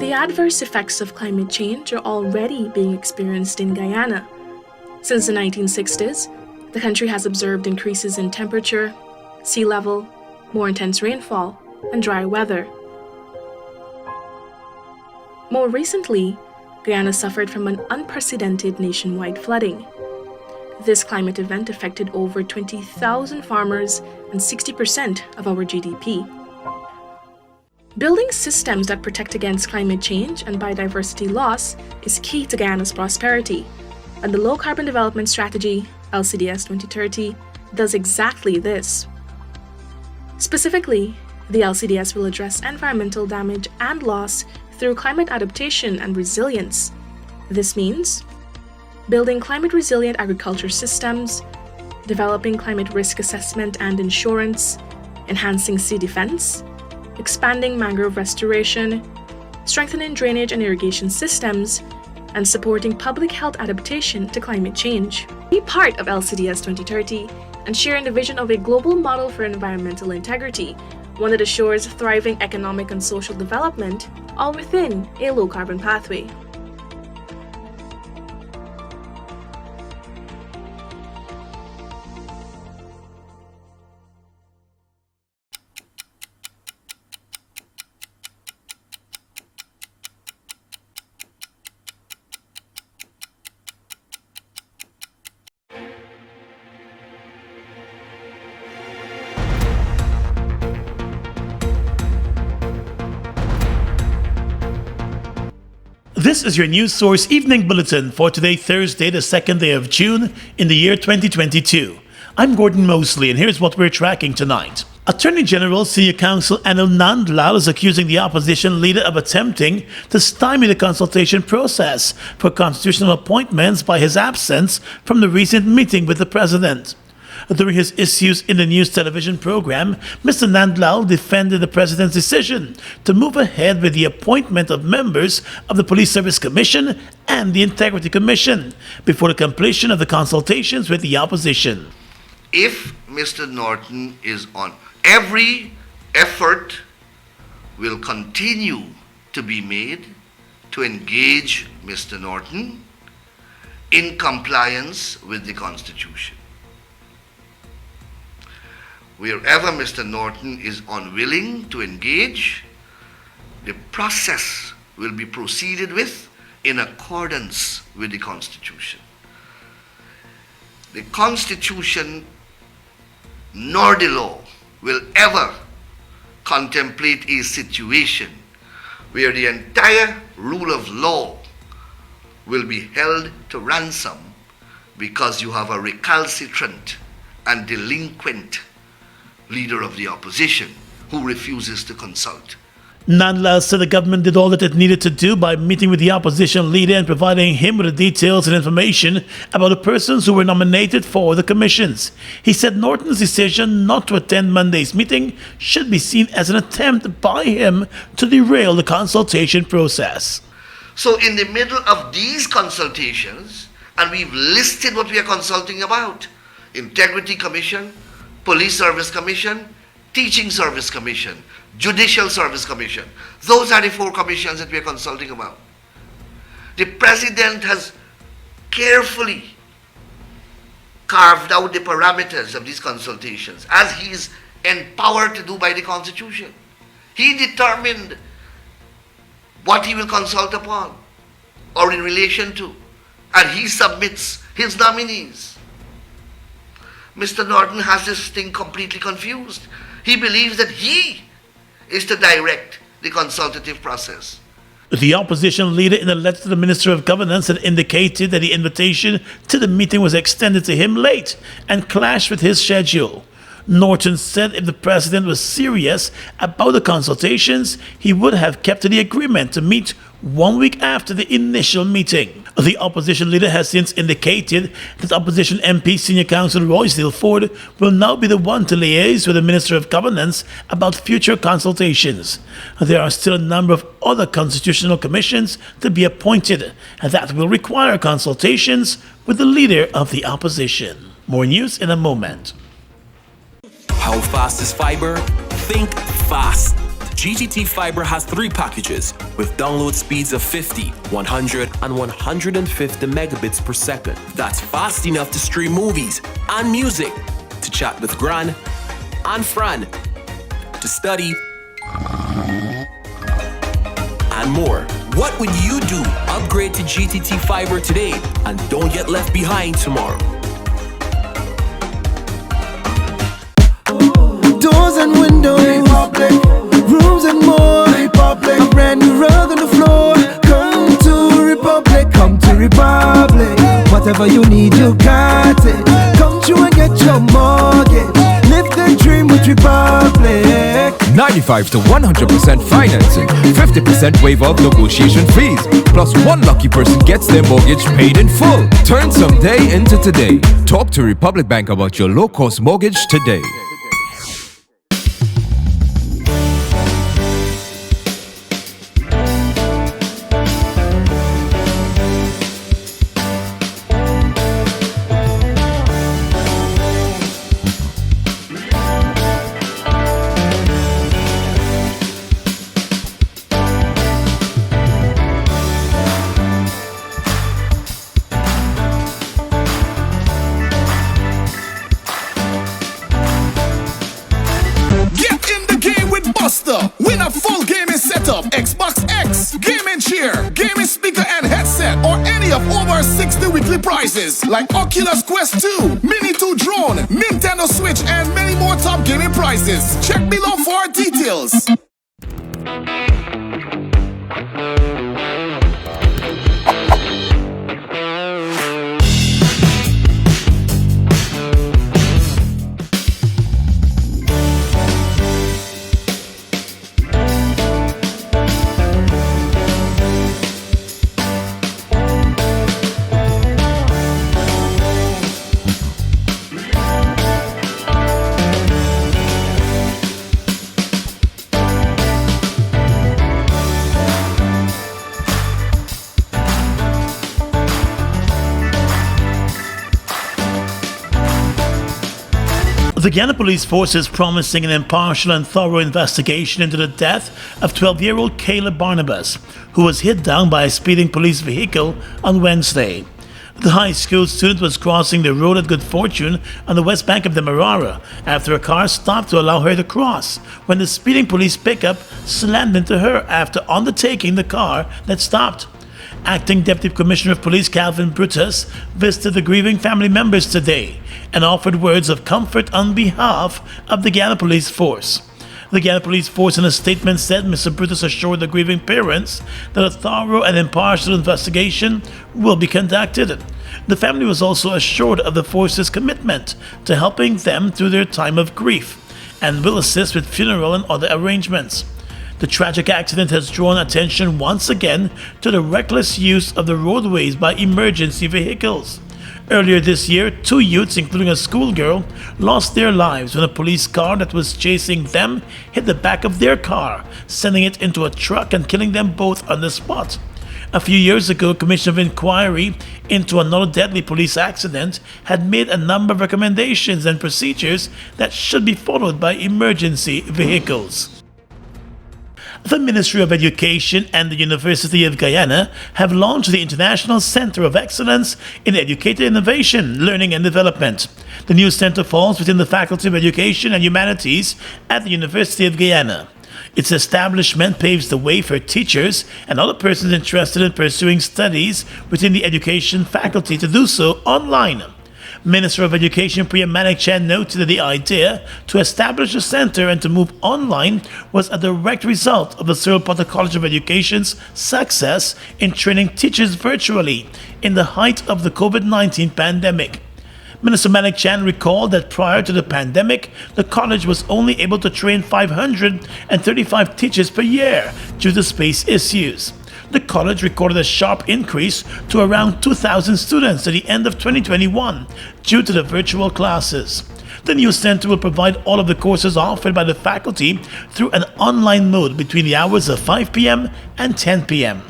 The adverse effects of climate change are already being experienced in Guyana. Since the 1960s, the country has observed increases in temperature, sea level, more intense rainfall, and dry weather. More recently, Guyana suffered from an unprecedented nationwide flooding. This climate event affected over 20,000 farmers and 60% of our GDP. Building systems that protect against climate change and biodiversity loss is key to Guyana's prosperity, and the Low Carbon Development Strategy, LCDS 2030, does exactly this. Specifically, the LCDS will address environmental damage and loss through climate adaptation and resilience. This means building climate-resilient agriculture systems, developing climate risk assessment and insurance, enhancing sea defense, expanding mangrove restoration, strengthening drainage and irrigation systems, and supporting public health adaptation to climate change. Be part of LCDS 2030 and share in the vision of a global model for environmental integrity, one that assures thriving economic and social development, all within a low-carbon pathway. This is your news source evening bulletin for today, Thursday, the 2nd day of June in the year 2022. I'm Gordon Mosley, and here's what we're tracking tonight. Attorney General Senior Counsel Anil Nandlal is accusing the opposition leader of attempting to stymie the consultation process for constitutional appointments by his absence from the recent meeting with the president. During his Issues in the News television program, Mr. Nandlal defended the president's decision to move ahead with the appointment of members of the Police Service Commission and the Integrity Commission before the completion of the consultations with the opposition. If Mr. Norton is on, every effort will continue to be made to engage Mr. Norton in compliance with the Constitution. Wherever Mr. Norton is unwilling to engage, the process will be proceeded with in accordance with the Constitution. The Constitution nor the law will ever contemplate a situation where the entire rule of law will be held to ransom because you have a recalcitrant and delinquent leader of the opposition who refuses to consult. Nandlal said the government did all that it needed to do by meeting with the opposition leader and providing him with the details and information about the persons who were nominated for the commissions. He said Norton's decision not to attend Monday's meeting should be seen as an attempt by him to derail the consultation process. So in the middle of these consultations, and we've listed what we are consulting about: Integrity Commission, Police Service Commission, Teaching Service Commission, Judicial Service Commission. Those are the 4 commissions that we are consulting about. The President has carefully carved out the parameters of these consultations as he is empowered to do by the Constitution. He determined what he will consult upon or in relation to, and he submits his nominees. Mr. Norton has this thing completely confused. He believes that he is to direct the consultative process. The opposition leader, in a letter to the Minister of Governance, had indicated that the invitation to the meeting was extended to him late and clashed with his schedule. Norton said if the president was serious about the consultations, he would have kept to the agreement to meet 1 week after the initial meeting. The opposition leader has since indicated that opposition MP Senior Counsel Roysdale Ford will now be the one to liaise with the Minister of Governance about future consultations. There are still a number of other constitutional commissions to be appointed, and that will require consultations with the leader of the opposition. More news in a moment. How fast is fiber? Think fast. GTT Fiber has 3 packages with download speeds of 50, 100, and 150 megabits per second. That's fast enough to stream movies and music, to chat with Gran and Fran, to study, and more. What would you do? Upgrade to GTT Fiber today and don't get left behind tomorrow. Doors and windows, Republic. Rooms and more, Republic. A brand new rug on the floor. Come to Republic, come to Republic. Whatever you need, you got it. Come through and get your mortgage. Live the dream with Republic. 95 to 100% financing, 50% waiver of negotiation fees, plus one lucky person gets their mortgage paid in full. Turn someday into today. Talk to Republic Bank about your low-cost mortgage today. Win a full gaming setup, Xbox X, gaming chair, gaming speaker and headset, or any of over 60 weekly prizes like Oculus Quest 2, Mini 2 drone, Nintendo Switch, and many more top gaming prizes. Check below for details. The Guyana Police Force is promising an impartial and thorough investigation into the death of 12-year-old Caleb Barnabas, who was hit down by a speeding police vehicle on Wednesday. The high school student was crossing the road at Good Fortune on the west bank of the Marara after a car stopped to allow her to cross, when the speeding police pickup slammed into her after undertaking the car that stopped. Acting Deputy Commissioner of Police Calvin Brutus visited the grieving family members today and offered words of comfort on behalf of the Guyana Police Force. The Guyana Police Force in a statement said Mr. Brutus assured the grieving parents that a thorough and impartial investigation will be conducted. The family was also assured of the force's commitment to helping them through their time of grief and will assist with funeral and other arrangements. The tragic accident has drawn attention once again to the reckless use of the roadways by emergency vehicles. Earlier this year, 2 youths, including a schoolgirl, lost their lives when a police car that was chasing them hit the back of their car, sending it into a truck and killing them both on the spot. A few years ago, a commission of inquiry into another deadly police accident had made a number of recommendations and procedures that should be followed by emergency vehicles. The Ministry of Education and the University of Guyana have launched the International Center of Excellence in Educator Innovation, Learning and Development. The new center falls within the Faculty of Education and Humanities at the University of Guyana. Its establishment paves the way for teachers and other persons interested in pursuing studies within the education faculty to do so online. Minister of Education Priya Manik-Chen noted that the idea to establish a center and to move online was a direct result of the Cyril Potter College of Education's success in training teachers virtually in the height of the COVID-19 pandemic. Minister Manik-Chen recalled that prior to the pandemic, the college was only able to train 535 teachers per year due to space issues. The college recorded a sharp increase to around 2,000 students at the end of 2021 due to the virtual classes. The new center will provide all of the courses offered by the faculty through an online mode between the hours of 5 p.m. and 10 p.m.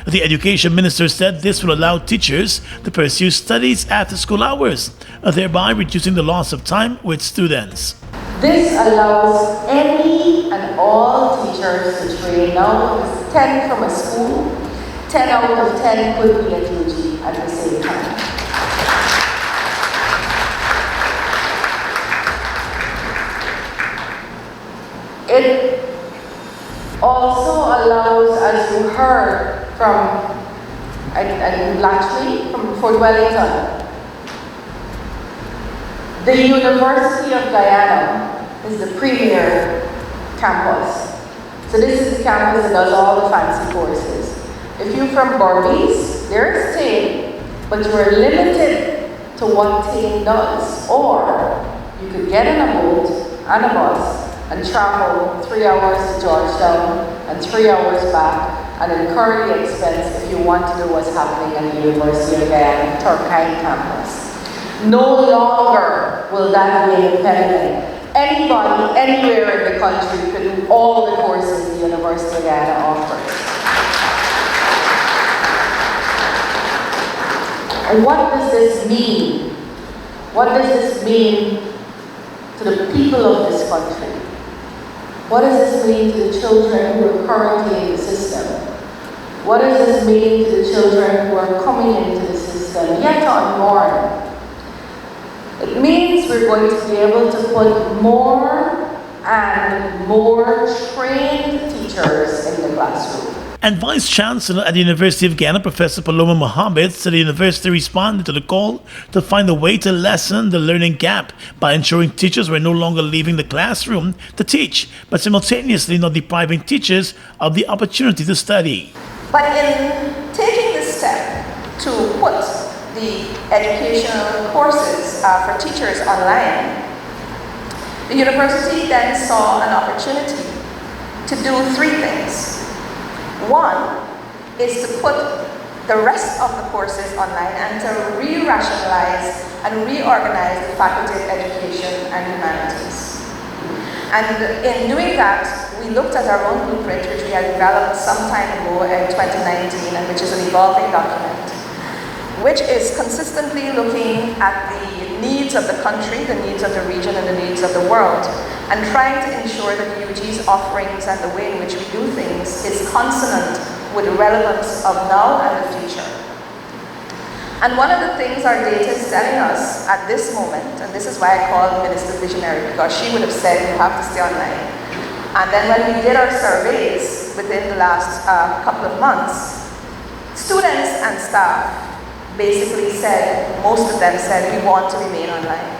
The education minister said this will allow teachers to pursue studies after school hours, thereby reducing the loss of time with students. This allows any and all teachers to train. Now, if it's 10 from a school, 10 out of 10 could be at UG at the same time. It also allows, as you heard from Blatchley, from Fort Wellington, the University of Guyana is the premier campus. So this is the campus that does all the fancy courses. If you're from Barber, there's Tain, but you are limited to what Tain does. Or you could get in a boat and a bus and travel 3 hours to Georgetown and 3 hours back and incur the expense if you want to know what's happening at the University of Guyana, Turkine campus. No longer will that be an impediment. Anybody, anywhere in the country could do all the courses the University of Guyana offers. And what does this mean? What does this mean to the people of this country? What does this mean to the children who are currently in the system? What does this mean to the children who are coming into the system yet unborn? It means we're going to be able to put more and more trained teachers in the classroom. And Vice Chancellor at the University of Guyana, Professor Paloma Mohammed, said the university responded to the call to find a way to lessen the learning gap by ensuring teachers were no longer leaving the classroom to teach, but simultaneously not depriving teachers of the opportunity to study. But in taking this step to put the educational courses for teachers online, the university then saw an opportunity to do three things. One is to put the rest of the courses online and to re-rationalize and reorganize the Faculty of Education and Humanities. And in doing that, we looked at our own blueprint, which we had developed some time ago in 2019, and which is an evolving document, which is consistently looking at the needs of the country, the needs of the region, and the needs of the world, and trying to ensure that UG's offerings and the way in which we do things is consonant with the relevance of now and the future. And one of the things our data is telling us at this moment, and this is why I call Minister visionary, because she would have said you have to stay online. And then when we did our surveys within the last couple of months, students and staff basically said, most of them said, we want to remain online.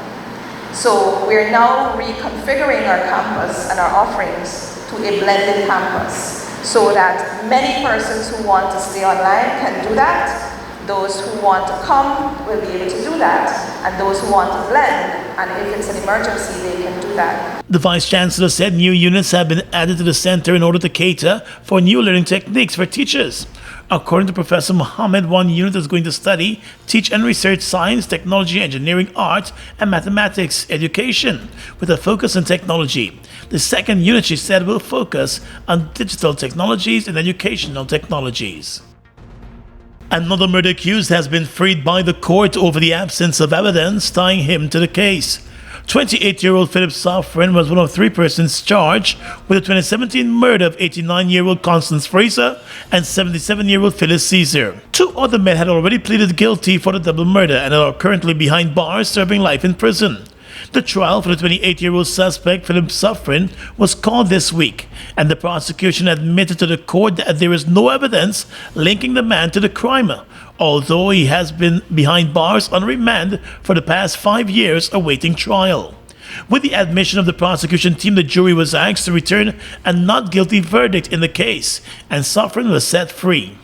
So we're now reconfiguring our campus and our offerings to a blended campus so that many persons who want to stay online can do that, those who want to come will be able to do that, and those who want to blend, and if it's an emergency, they can do that. The Vice Chancellor said new units have been added to the center in order to cater for new learning techniques for teachers. According to Professor Mohammed, one unit is going to study, teach and research science, technology, engineering, art, and mathematics education, with a focus on technology. The second unit, she said, will focus on digital technologies and educational technologies. Another murder accused has been freed by the court over the absence of evidence tying him to the case. 28-year-old Philip Safran was one of three persons charged with the 2017 murder of 89-year-old Constance Fraser and 77-year-old Phyllis Caesar. Two other men had already pleaded guilty for the double murder and are currently behind bars serving life in prison. The trial for the 28-year-old suspect, Philip Safran, was called this week, and the prosecution admitted to the court that there is no evidence linking the man to the crime, although he has been behind bars on remand for the past 5 years awaiting trial. With the admission of the prosecution team, the jury was asked to return a not guilty verdict in the case, and Safran was set free.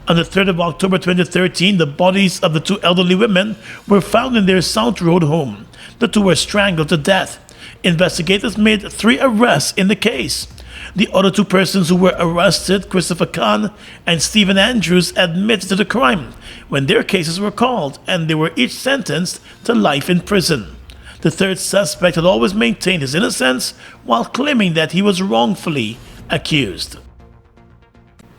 On the 3rd of October 2013, the bodies of the two elderly women were found in their South Road home. The two were strangled to death. Investigators made 3 arrests in the case. The other 2 persons who were arrested, Christopher Khan and Stephen Andrews, admitted to the crime when their cases were called, and they were each sentenced to life in prison. The third suspect had always maintained his innocence while claiming that he was wrongfully accused.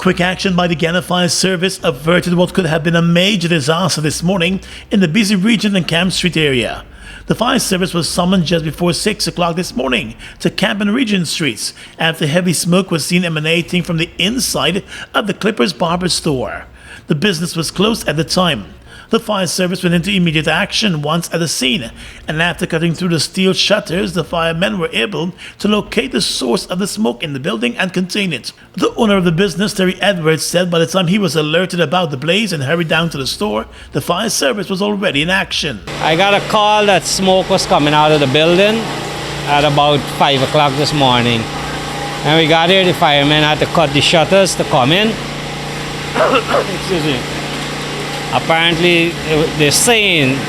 Quick action by the Guyana Fire Service averted what could have been a major disaster this morning in the busy region and Camp Street area. The fire service was summoned just before 6 o'clock this morning to Camp and Regent Streets after heavy smoke was seen emanating from the inside of the Clippers Barber store. The business was closed at the time. The fire service went into immediate action once at the scene, and after cutting through the steel shutters, the firemen were able to locate the source of the smoke in the building and contain it. The owner of the business, Terry Edwards, said by the time he was alerted about the blaze and hurried down to the store, the fire service was already in action. I got a call that smoke was coming out of the building at about 5 o'clock this morning. And we got here, the firemen had to cut the shutters to come in. Excuse me. Apparently, they're saying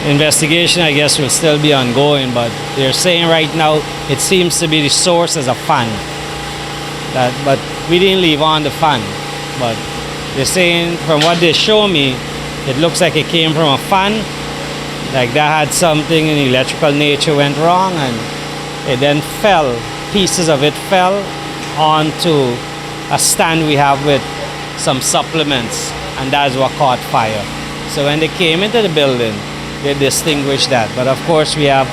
investigation, I guess, will still be ongoing, but they're saying right now it seems to be the source as a fan. But we didn't leave on the fan. But they're saying, from what they show me, it looks like it came from a fan. Like that had something in electrical nature went wrong, and it then fell. Pieces of it fell onto a stand we have with some supplements, and that's what caught fire. So when they came into the building, they distinguished that. But of course we have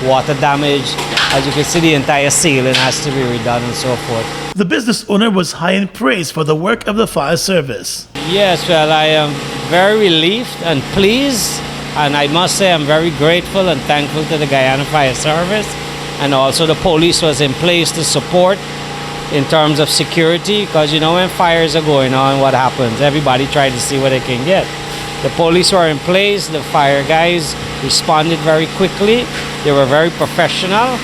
water damage. As you can see, the entire ceiling has to be redone and so forth. The business owner was high in praise for the work of the fire service. Yes, well, I am very relieved and pleased, and I must say I'm very grateful and thankful to the Guyana Fire Service, and also the police was in place to support in terms of security, because you know when fires are going on, what happens? Everybody tries to see what they can get. The police were in place, the fire guys responded very quickly, they were very professional,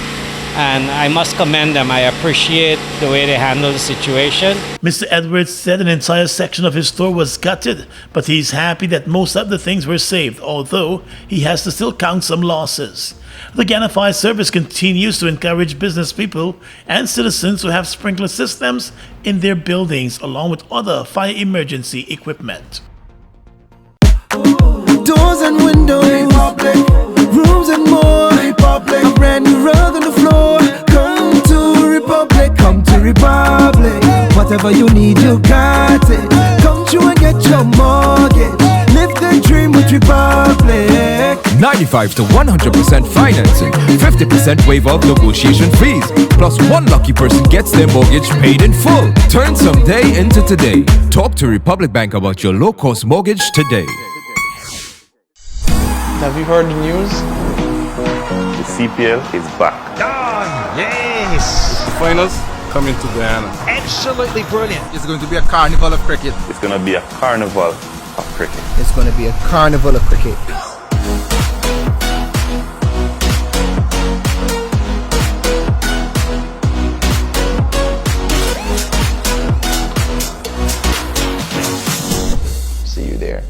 and I must commend them. I appreciate the way they handled the situation. Mr. Edwards said an entire section of his store was gutted, but he's happy that most of the things were saved, although he has to still count some losses. The Guyana Fire Service continues to encourage business people and citizens to have sprinkler systems in their buildings along with other fire emergency equipment. Doors and windows, Republic. Rooms and more, Republic. A brand new rug on the floor. Come to Republic, come to Republic. Whatever you need, you got it. Come to and get your mortgage. Live the dream with Republic. 95 to 100% financing, 50% waiver of negotiation fees, plus one lucky person gets their mortgage paid in full. Turn someday into today. Talk to Republic Bank about your low-cost mortgage today. Have you heard the news? The CPL is back. Done! Yes! The finals coming to Guyana. Absolutely brilliant. It's going to be a carnival of cricket. It's going to be a carnival of cricket. It's going to be a carnival of cricket. See you there.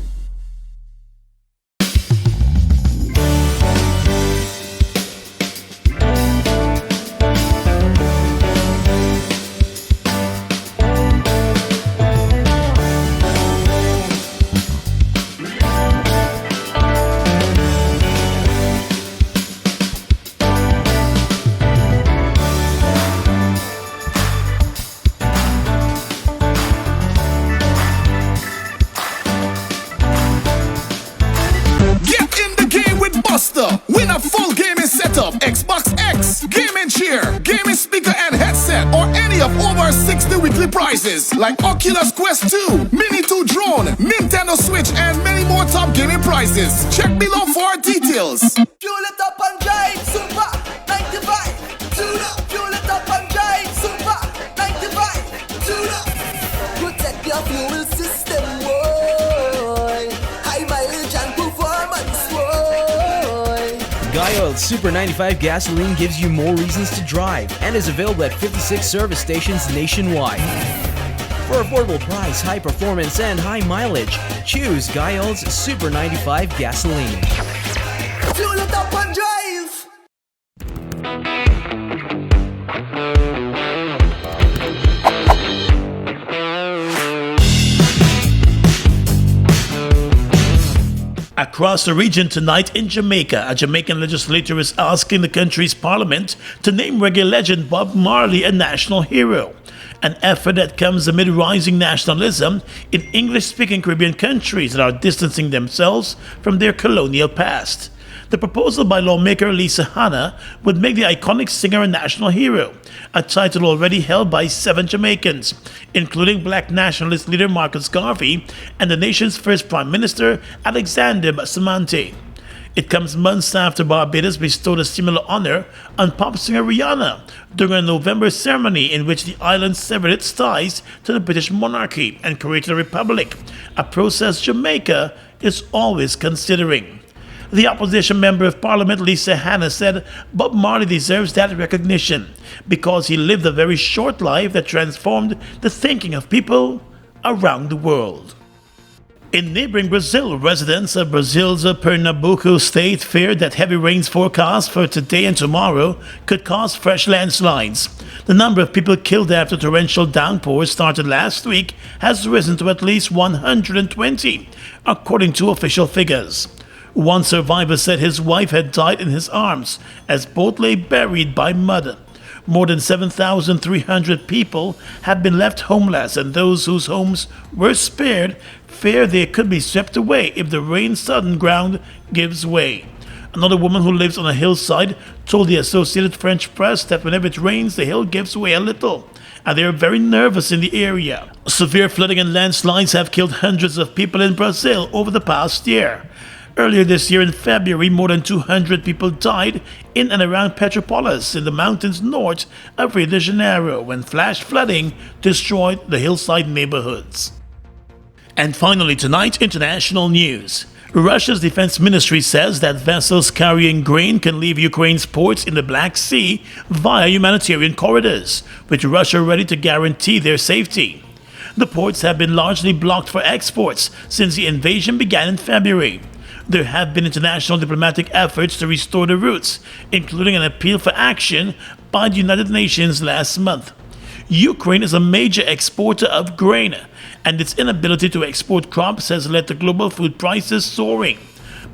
Win a full gaming setup, Xbox X, gaming chair, gaming speaker and headset, or any of over 60 weekly prizes like Oculus Quest 2, Mini 2 drone, Nintendo Switch, and many more top gaming prizes. Check below for details. Fuel it up and drive, super 95. Tune up, fuel it up and drive, super 95. Tune up. Protect your fuel system, boy. High mileage and performance, boy. Guyana Super 95 gasoline gives you more reasons to drive and is available at 56 service stations nationwide. For affordable price, high performance, and high mileage, choose Guyana's Super 95 gasoline. Fuel it up and drive. Across the region tonight in Jamaica, a Jamaican legislature is asking the country's parliament to name reggae legend Bob Marley a national hero. an effort that comes amid rising nationalism in English-speaking Caribbean countries that are distancing themselves from their colonial past. The proposal by lawmaker Lisa Hanna would make the iconic singer a national hero, a title already held by 7 Jamaicans, including black nationalist leader Marcus Garvey and the nation's first Prime Minister Alexander Bustamante. It comes months after Barbados bestowed a similar honor on pop singer Guyana during a November ceremony in which the island severed its ties to the British monarchy and created a republic, a process Jamaica is always considering. The opposition member of parliament Lisa Hanna said Bob Marley deserves that recognition because he lived a very short life that transformed the thinking of people around the world. In neighboring Brazil, residents of Brazil's Pernambuco state feared that heavy rains forecast for today and tomorrow could cause fresh landslides. The number of people killed after torrential downpours started last week has risen to at least 120, according to official figures. One survivor said his wife had died in his arms as both lay buried by mud. More than 7,300 people have been left homeless, and those whose homes were spared fear they could be swept away if the rain-sodden ground gives way. Another woman who lives on a hillside told the Associated French press that whenever it rains, the hill gives way a little, and they are very nervous in the area. Severe flooding and landslides have killed hundreds of people in Brazil over the past year. Earlier this year in February, more than 200 people died in and around Petropolis in the mountains north of Rio de Janeiro when flash flooding destroyed the hillside neighborhoods. And finally tonight, international news. Russia's defense ministry says that vessels carrying grain can leave Ukraine's ports in the Black Sea via humanitarian corridors, with Russia ready to guarantee their safety. The ports have been largely blocked for exports since the invasion began in February. There have been international diplomatic efforts to restore the routes, including an appeal for action by the United Nations last month. Ukraine is a major exporter of grain, and its inability to export crops has led to global food prices soaring.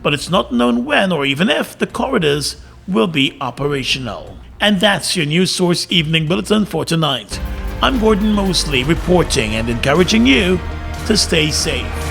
But it's not known when or even if the corridors will be operational. And that's your News Source Evening Bulletin for tonight. I'm Gordon Mosley reporting and encouraging you to stay safe.